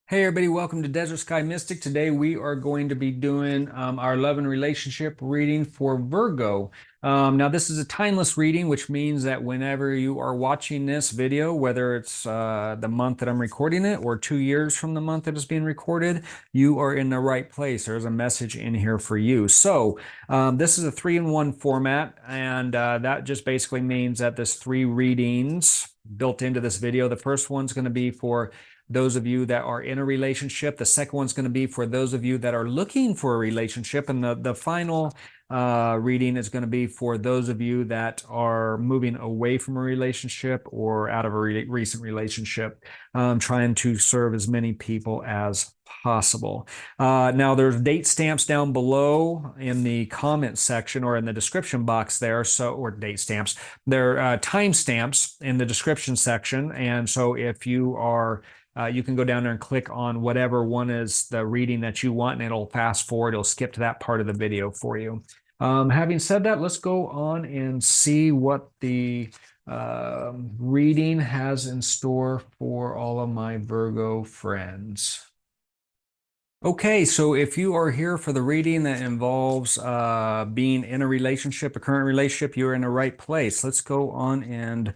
Hey everybody, welcome to Desert Sky Mystic. Today we are going to be doing our love and relationship reading for Virgo. Now this is a timeless reading, which means that whenever you are watching this video, whether it's the month that I'm recording it or 2 years from the month that it's being recorded, you are in the right place. There's a message in here for you. So this is a 3-in-1 format, and that just basically means that there's 3 readings built into this video. The first one's going to be for those of you that are in a relationship. The second one's going to be for those of you that are looking for a relationship. And the final reading is going to be for those of you that are moving away from a relationship or out of a recent relationship, trying to serve as many people as possible. Now, there's date stamps down below in the comment section or in the description box there. Or date stamps, they're time stamps in the description section. And so if you are you can go down there and click on whatever one is the reading that you want, and it'll fast forward. It'll skip to that part of the video for you. Having said that, let's go on and see what the reading has in store for all of my Virgo friends. Okay, so if you are here for the reading that involves being in a relationship, a current relationship, you're in the right place. Let's go on and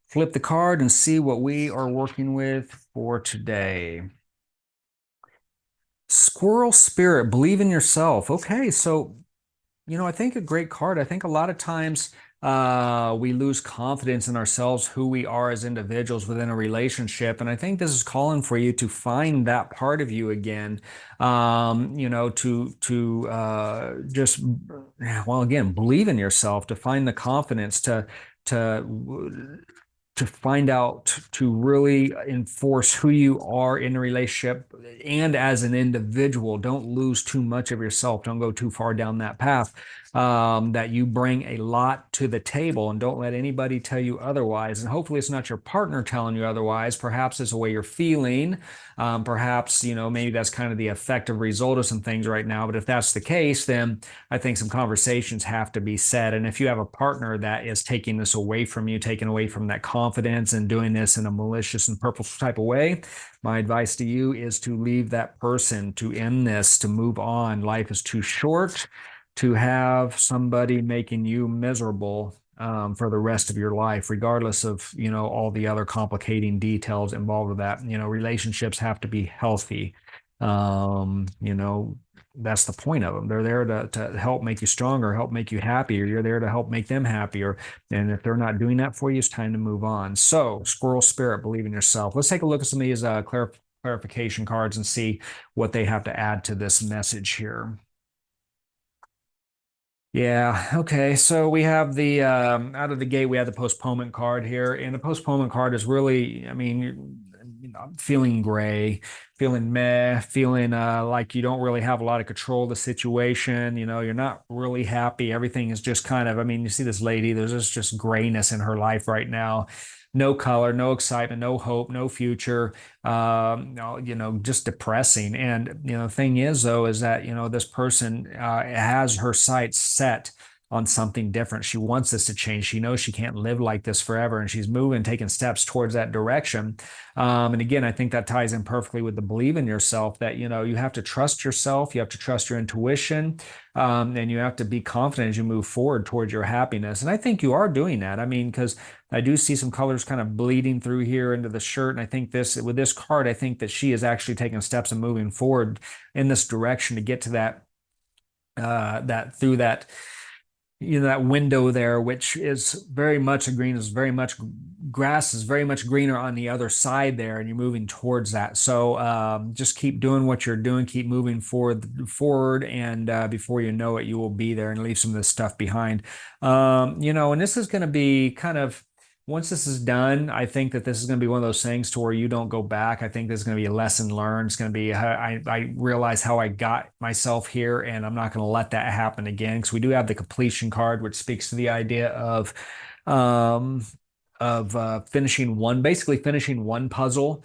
flip the card and see what we are working with for today. Squirrel Spirit, believe in yourself. Okay, so, I think a great card. I think a lot of times we lose confidence in ourselves, who we are as individuals within a relationship. And I think this is calling for you to find that part of you again, just, well, again, believe in yourself, to find the confidence to to find out, to really enforce who you are in a relationship and as an individual. Don't lose too much of yourself. Don't go too far down that path. That you bring a lot to the table, and don't let anybody tell you otherwise. And hopefully it's not your partner telling you otherwise. Perhaps it's the way you're feeling. Perhaps, maybe that's kind of the effective result of some things right now. But if that's the case, then I think some conversations have to be said. And if you have a partner that is taking this away from you, taking away from that confidence and doing this in a malicious and purposeful type of way, my advice to you is to leave that person, to end this, to move on. Life is too short to have somebody making you miserable for the rest of your life, regardless of, all the other complicating details involved with that. Relationships have to be healthy. That's the point of them. They're there to help make you stronger, help make you happier. You're there to help make them happier. And if they're not doing that for you, it's time to move on. So, Squirrel Spirit, believe in yourself. Let's take a look at some of these clarification cards and see what they have to add to this message here. Yeah, okay. So we have the out of the gate, we have the postponement card here. And the postponement card is really, feeling gray, feeling meh, feeling like you don't really have a lot of control of the situation. You're not really happy. Everything is just kind of, you see this lady, there's just grayness in her life right now. No color, no excitement, no hope, no future, just depressing. And, the thing is, though, is that, this person has her sights set on something different. She wants this to change. She knows she can't live like this forever, and she's moving, taking steps towards that direction. And again, I think that ties in perfectly with the believe in yourself, that, you have to trust yourself. You have to trust your intuition. And you have to be confident as you move forward towards your happiness. And I think you are doing that. Because I do see some colors kind of bleeding through here into the shirt. And I think with this card, I think that she is actually taking steps and moving forward in this direction to get to that window there, which is very much grass is very much greener on the other side there, and you're moving towards that. So just keep doing what you're doing, keep moving forward, and before you know it, you will be there and leave some of this stuff behind. And this is going to be kind of, once this is done, I think that this is going to be one of those things to where you don't go back. I think there's going to be a lesson learned. It's going to be, I realize how I got myself here, and I'm not going to let that happen again. Because we do have the completion card, which speaks to the idea of finishing one puzzle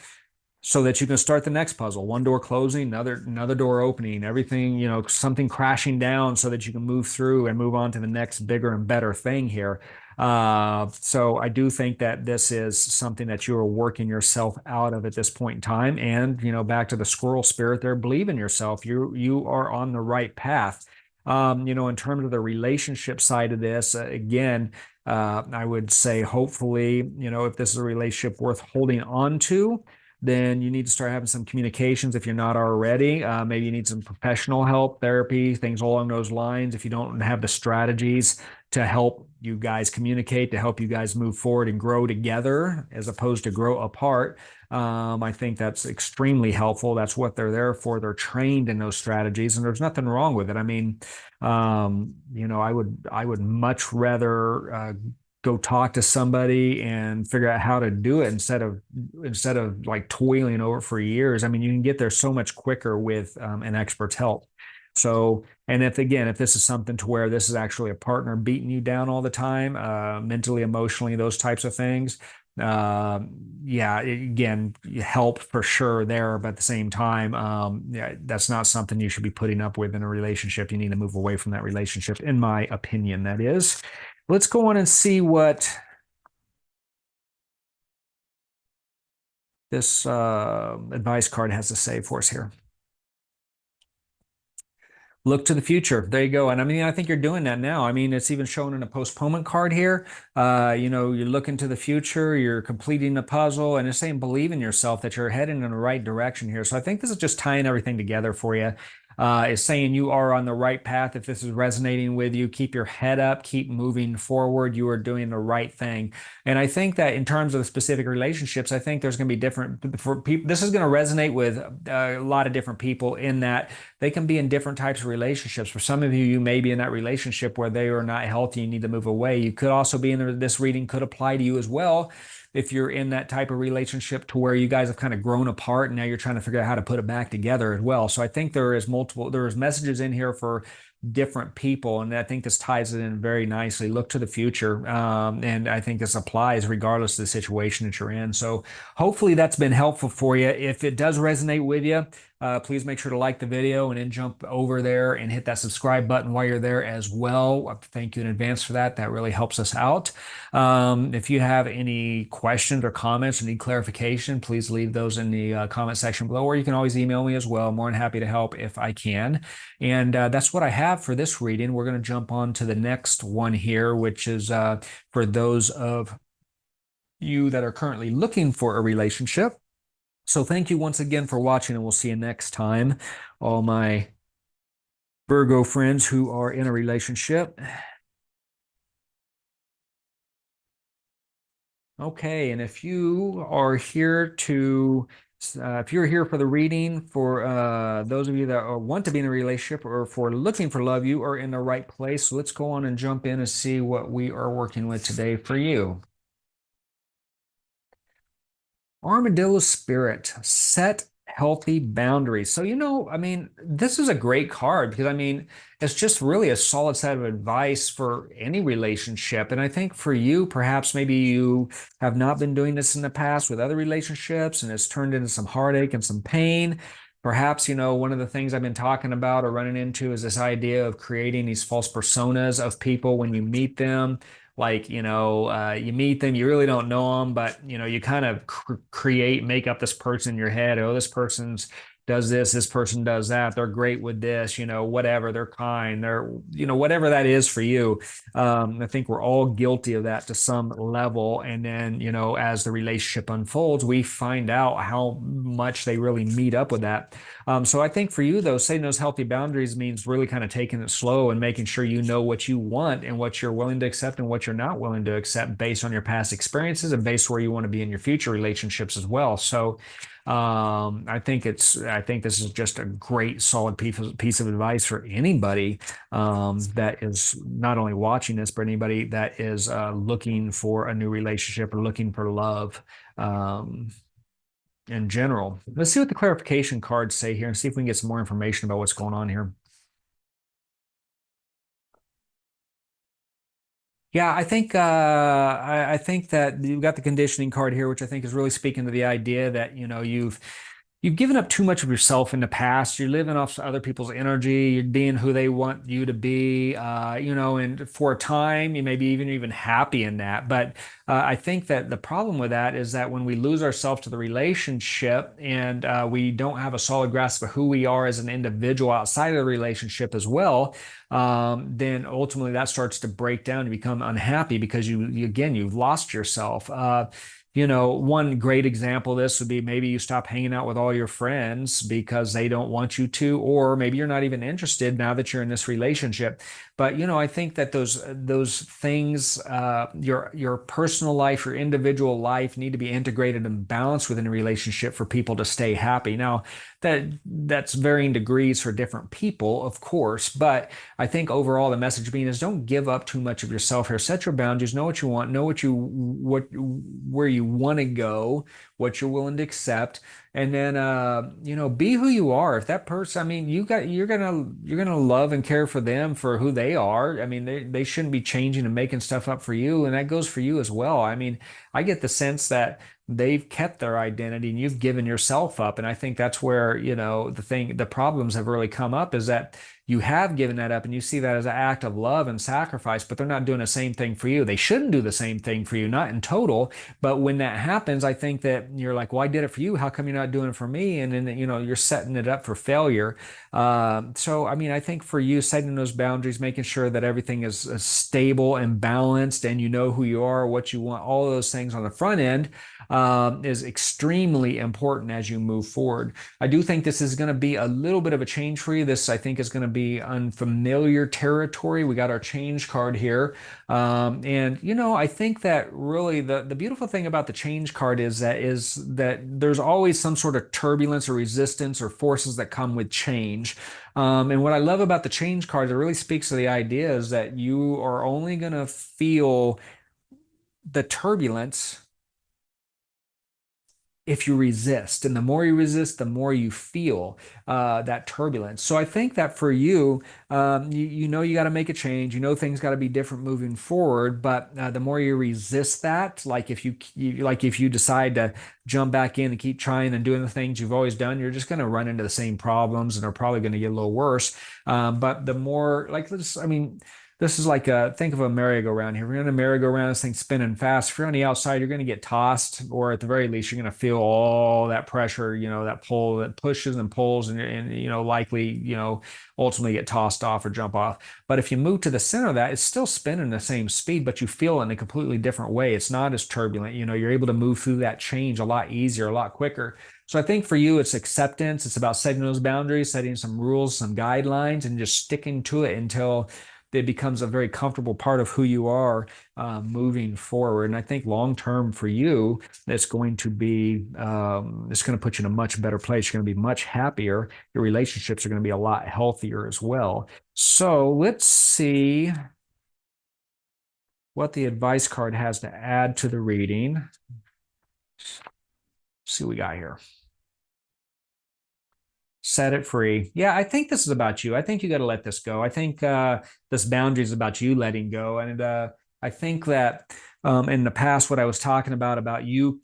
so that you can start the next puzzle. One door closing, another door opening, everything, something crashing down so that you can move through and move on to the next bigger and better thing here. So I do think that this is something that you are working yourself out of at this point in time. And, back to the squirrel spirit there, believe in yourself. You are on the right path. In terms of the relationship side of this, again, I would say hopefully, if this is a relationship worth holding on to, then you need to start having some communications if you're not already. Maybe you need some professional help, therapy, things along those lines. If you don't have the strategies to help you guys communicate, to help you guys move forward and grow together as opposed to grow apart, I think that's extremely helpful. That's what they're there for. They're trained in those strategies, and there's nothing wrong with it. I mean, I would much rather go talk to somebody and figure out how to do it instead of like toiling over for years. I mean, you can get there so much quicker with an expert's help. So, and if this is something to where this is actually a partner beating you down all the time, mentally, emotionally, those types of things, yeah, again, help for sure there, but at the same time, yeah, that's not something you should be putting up with in a relationship. You need to move away from that relationship, in my opinion, that is. Let's go on and see what this advice card has to say for us here. Look to the future. There you go. And I mean, I think you're doing that now. I mean, it's even shown in a postponement card here. You're looking to the future, you're completing the puzzle, and it's saying believe in yourself that you're heading in the right direction here. So I think this is just tying everything together for you. It's saying you are on the right path. If this is resonating with you, keep your head up, keep moving forward. You are doing the right thing. And I think that in terms of the specific relationships, I think there's going to be different for people. This is going to resonate with a lot of different people in that they can be in different types of relationships. For some of you, you may be in that relationship where they are not healthy, you need to move away. You could also be in this reading could apply to you as well if you're in that type of relationship to where you guys have kind of grown apart and now you're trying to figure out how to put it back together as well. So I think there's messages in here for different people, and I think this ties it in very nicely. Look to the future, and I think this applies regardless of the situation that you're in. So hopefully that's been helpful for you. If it does resonate with you, please make sure to like the video and then jump over there and hit that subscribe button while you're there as well. Thank you in advance for that. That really helps us out. If you have any questions or comments or need clarification, please leave those in the comment section below, or you can always email me as well. More than happy to help if I can. And that's what I have for this reading. We're going to jump on to the next one here, which is for those of you that are currently looking for a relationship. So thank you once again for watching, and we'll see you next time. All my Virgo friends who are in a relationship. Okay, and if you are here if you're here for the reading, for those of you that want to be in a relationship or for looking for love, you are in the right place. So let's go on and jump in and see what we are working with today for you. Armadillo spirit, set healthy boundaries. So, I mean, this is a great card because, I mean, it's just really a solid set of advice for any relationship. And I think for you, perhaps maybe you have not been doing this in the past with other relationships and it's turned into some heartache and some pain. Perhaps, one of the things I've been talking about or running into is this idea of creating these false personas of people when you meet them. Like, you meet them, you really don't know them, but, you kind of make up this person in your head. Oh, this person's does this person does that. They're great with this, whatever. They're kind. They're, whatever that is for you. I think we're all guilty of that to some level. And then, as the relationship unfolds, we find out how much they really meet up with that. So I think for you, though, setting those healthy boundaries means really kind of taking it slow and making sure you know what you want and what you're willing to accept and what you're not willing to accept based on your past experiences and based where you want to be in your future relationships as well. So I think this is just a great solid piece of advice for anybody that is not only watching this, but anybody that is looking for a new relationship or looking for love in general. Let's see what the clarification cards say here and see if we can get some more information about what's going on here. Yeah, I think I think that you've got the conditioning card here, which I think is really speaking to the idea that you've you've given up too much of yourself in the past. You're living off other people's energy. You're being who they want you to be, and for a time, you may be even happy in that. But I think that the problem with that is that when we lose ourselves to the relationship and we don't have a solid grasp of who we are as an individual outside of the relationship as well, then ultimately that starts to break down and become unhappy because you've lost yourself. One great example of this would be maybe you stop hanging out with all your friends because they don't want you to, or maybe you're not even interested now that you're in this relationship. But I think that those things, your personal life, your individual life, need to be integrated and balanced within a relationship for people to stay happy. Now, that's varying degrees for different people, of course, but I think overall the message being is don't give up too much of yourself here. Set your boundaries, know what you want, know where you want to go, what you're willing to accept, and then be who you are. If that person, I mean, you're gonna love and care for them for who they are. I mean, they shouldn't be changing and making stuff up for you, and that goes for you as well. I mean, I get the sense that they've kept their identity and you've given yourself up, and I think that's where the problems have really come up, is that you have given that up and you see that as an act of love and sacrifice, but they're not doing the same thing for you. They shouldn't do the same thing for you, not in total, but when that happens, I think that you're like, well, I did it for you, how come you're not doing it for me? And then you're setting it up for failure. So I mean, I think for you, setting those boundaries, making sure that everything is stable and balanced, and you know who you are, what you want, all of those things on the front end, is extremely important as you move forward. I do think this is going to be a little bit of a change for you. This, I think, is going to be unfamiliar territory. We got our change card here. And I think that really the beautiful thing about the change card is that there's always some sort of turbulence or resistance or forces that come with change. And what I love about the change card, it really speaks to the idea is that you are only going to feel the turbulence if you resist. And the more you resist, the more you feel that turbulence. So I think that for you, you got to make a change. Things got to be different moving forward. But the more you resist that, like if you decide to jump back in and keep trying and doing the things you've always done, you're just going to run into the same problems and they're probably going to get a little worse. But the more like this, I mean, this is like think of a merry-go-round here. We're in a merry-go-round, this thing's spinning fast. If you're on the outside, you're going to get tossed, or at the very least, you're going to feel all that pressure, that pull that pushes and pulls, and likely, ultimately get tossed off or jump off. But if you move to the center of that, it's still spinning the same speed, but you feel it in a completely different way. It's not as turbulent. You're able to move through that change a lot easier, a lot quicker. So I think for you, it's acceptance. It's about setting those boundaries, setting some rules, some guidelines, and just sticking to it until it becomes a very comfortable part of who you are moving forward. And I think long term for you, it's going to put you in a much better place. You're going to be much happier. Your relationships are going to be a lot healthier as well. So let's see what the advice card has to add to the reading. Let's see what we got here. Set it free. Yeah, I think this is about you. I think you got to let this go. I think this boundary is about you letting go. And I think that in the past, what I was talking about you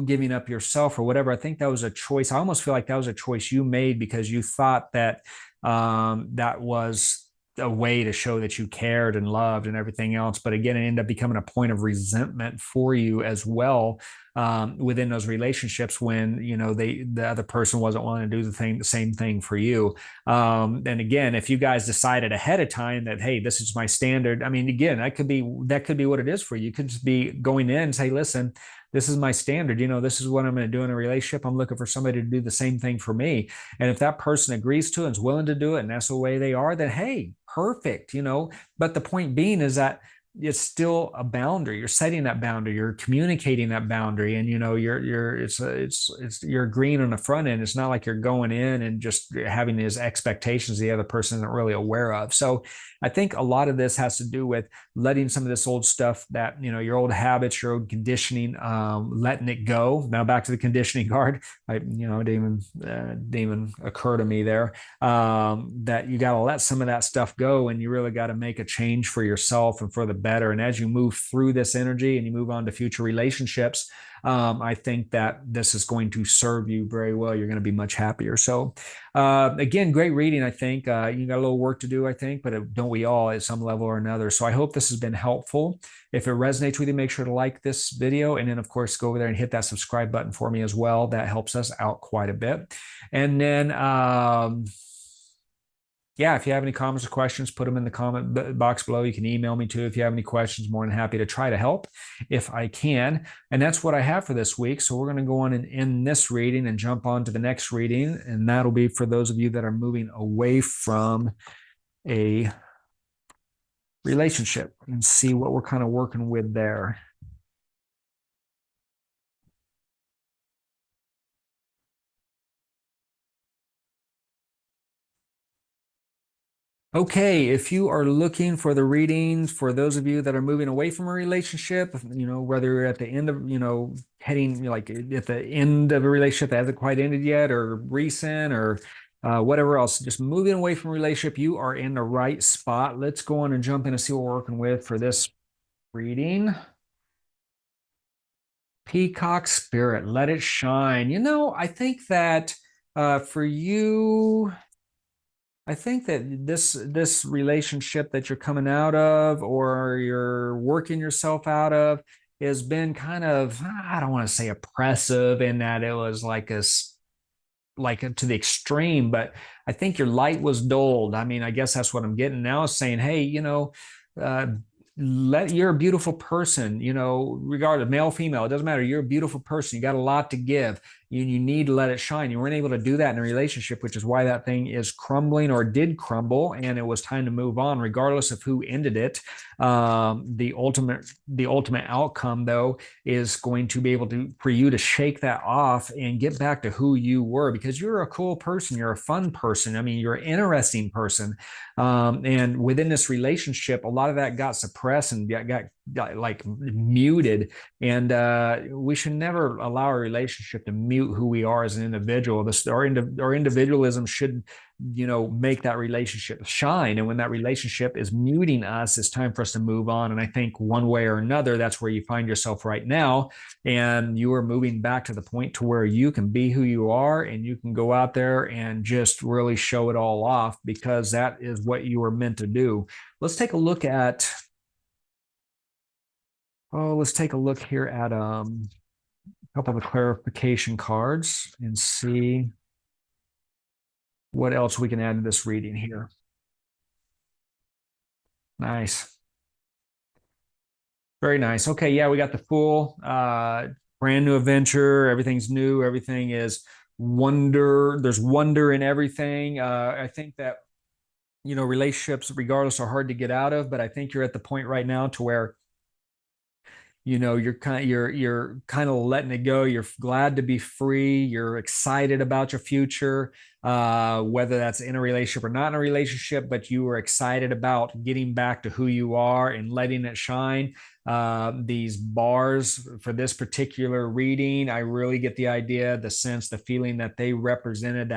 giving up yourself or whatever, I think that was a choice. I almost feel like that was a choice you made because you thought that that was a way to show that you cared and loved and everything else. But again, it ended up becoming a point of resentment for you as well within those relationships when the other person wasn't willing to do the same thing for you. And again, if you guys decided ahead of time that, hey, this is my standard, I mean, again, that could be what it is for you. You could just be going in and say, listen, this is my standard. This is what I'm going to do in a relationship. I'm looking for somebody to do the same thing for me. And if that person agrees to it and is willing to do it, and that's the way they are, then hey, perfect. But the point being is that it's still a boundary. You're setting that boundary. You're communicating that boundary, and you're agreeing on the front end. It's not like you're going in and just having these expectations the other person isn't really aware of. So I think a lot of this has to do with letting some of this old stuff that, your old habits, your old conditioning, letting it go. Now back to the conditioning card. It didn't even occur to me there that you got to let some of that stuff go, and you really got to make a change for yourself and for the better. And as you move through this energy and you move on to future relationships, I think that this is going to serve you very well. You're going to be much happier. So, again, great reading. I think you got a little work to do, I think, but don't we all at some level or another? So I hope this has been helpful. If it resonates with you, make sure to like this video. And then, of course, go over there and hit that subscribe button for me as well. That helps us out quite a bit. And then, yeah, if you have any comments or questions, put them in the comment box below. You can email me too if you have any questions. More than happy to try to help if I can. And that's what I have for this week. So we're going to go on and end this reading and jump on to the next reading. And that'll be for those of you that are moving away from a relationship and see what we're kind of working with there. Okay, if you are looking for the readings for those of you that are moving away from a relationship, whether you're at the end of, heading like at the end of a relationship that hasn't quite ended yet, or recent, or whatever else, just moving away from a relationship, you are in the right spot. Let's go on and jump in and see what we're working with for this reading. Peacock Spirit, let it shine. I think that for you, I think that this relationship that you're coming out of or you're working yourself out of has been kind of, I don't want to say oppressive in that it was like to the extreme, but I think your light was dulled. I mean, I guess that's what I'm getting now, is saying, hey, uh, you're a beautiful person, regardless, male, female, it doesn't matter. You're a beautiful person. You got a lot to give. You need to let it shine. You weren't able to do that in a relationship, which is why that thing is crumbling or did crumble, and it was time to move on, regardless of who ended it. The ultimate outcome, though, is going to be able for you to shake that off and get back to who you were, because you're a cool person. You're a fun person. I mean, you're an interesting person. And within this relationship, a lot of that got suppressed and got like muted. And we should never allow a relationship to mute who we are as an individual. Our individualism should, make that relationship shine. And when that relationship is muting us, it's time for us to move on. And I think one way or another, that's where you find yourself right now. And you are moving back to the point to where you can be who you are and you can go out there and just really show it all off, because that is what you were meant to do. Let's take a look at here at a couple of the clarification cards and see what else we can add to this reading here. Nice. Very nice. Okay, yeah, we got the Fool, brand new adventure. Everything's new. Everything is wonder. There's wonder in everything. I think that, relationships, regardless, are hard to get out of, but I think you're at the point right now to where you're kind of letting it go. You're glad to be free. You're excited about your future, whether that's in a relationship or not in a relationship, but you are excited about getting back to who you are and letting it shine. These bars for this particular reading, I really get the idea, the sense, the feeling that they represented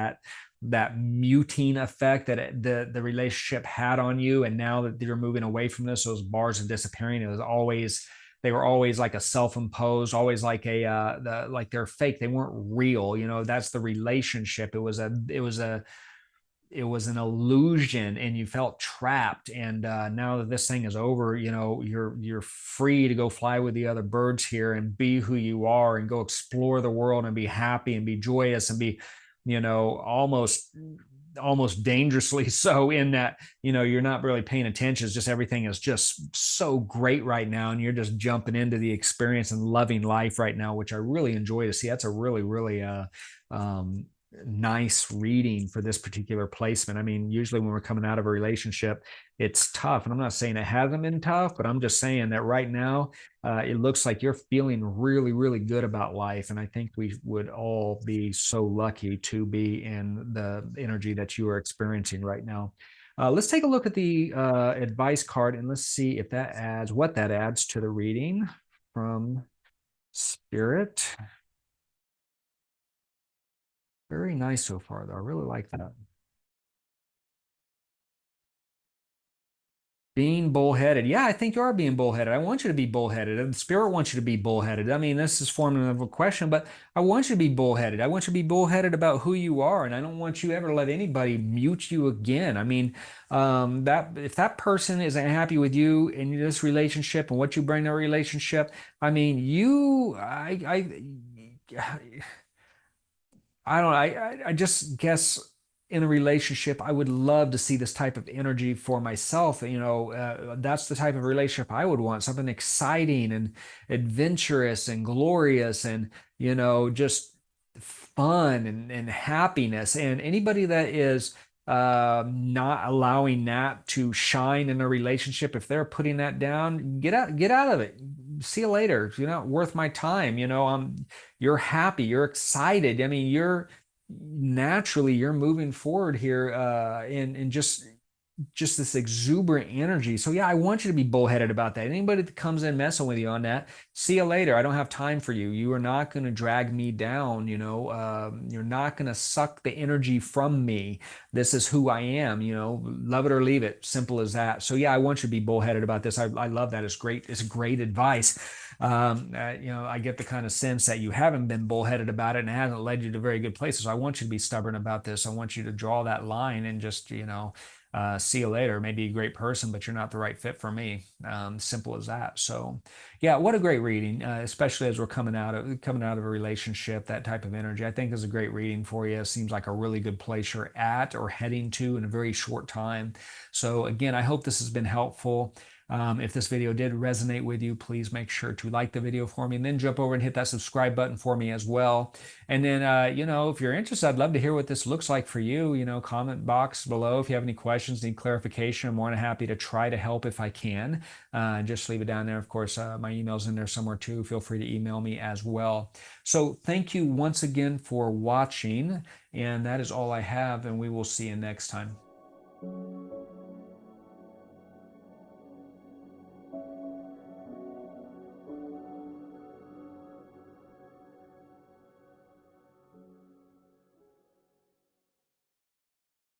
that muting effect that the relationship had on you. And now that you're moving away from this, those bars are disappearing. They were always like a self-imposed, always like like they're fake. They weren't real. That's the relationship. It was an illusion, and you felt trapped. And now that this thing is over, you're free to go fly with the other birds here and be who you are and go explore the world and be happy and be joyous and be, almost dangerously so, in that you're not really paying attention. It's just everything is just so great right now, and you're just jumping into the experience and loving life right now, which I really enjoy to see. That's a really, really nice reading for this particular placement. I mean, usually when we're coming out of a relationship, it's tough, and I'm not saying it hasn't been tough, but I'm just saying that right now it looks like you're feeling really, really good about life. And I think we would all be so lucky to be in the energy that you are experiencing right now. Let's take a look at the advice card, and let's see if what that adds to the reading from Spirit. Very nice so far, though. I really like that. Being bullheaded. Yeah, I think you are being bullheaded. I want you to be bullheaded. The spirit wants you to be bullheaded. I mean, this is forming of a question, but I want you to be bullheaded. I want you to be bullheaded about who you are, and I don't want you ever to let anybody mute you again. I mean, that if that person isn't happy with you in this relationship and what you bring to a relationship, I mean, I don't know. I just guess in a relationship, I would love to see this type of energy for myself. That's the type of relationship I would want, something exciting and adventurous and glorious and, just fun and happiness. And anybody that is not allowing that to shine in a relationship, if they're putting that down, get out of it. See you later. You're not worth my time. You're happy, you're excited. I mean, you're moving forward here, and just this exuberant energy. So yeah, I want you to be bullheaded about that. Anybody that comes in messing with you on that, see you later. I don't have time for you. You are not going to drag me down. You're not going to suck the energy from me. This is who I am. Love it or leave it. Simple as that. So yeah, I want you to be bullheaded about this. I love that. It's great. It's great advice. I get the kind of sense that you haven't been bullheaded about it and it hasn't led you to very good places. So I want you to be stubborn about this. I want you to draw that line and just, see you later. Maybe a great person, but you're not the right fit for me. Simple as that. So, yeah, what a great reading, especially as we're coming out of a relationship. That type of energy, I think, is a great reading for you. It seems like a really good place you're at or heading to in a very short time. So, again, I hope this has been helpful. If this video did resonate with you, please make sure to like the video for me and then jump over and hit that subscribe button for me as well. And then, if you're interested, I'd love to hear what this looks like for you. Comment box below if you have any questions, need clarification. I'm more than happy to try to help if I can. Just leave it down there. Of course, my email's in there somewhere too. Feel free to email me as well. So thank you once again for watching. And that is all I have. And we will see you next time.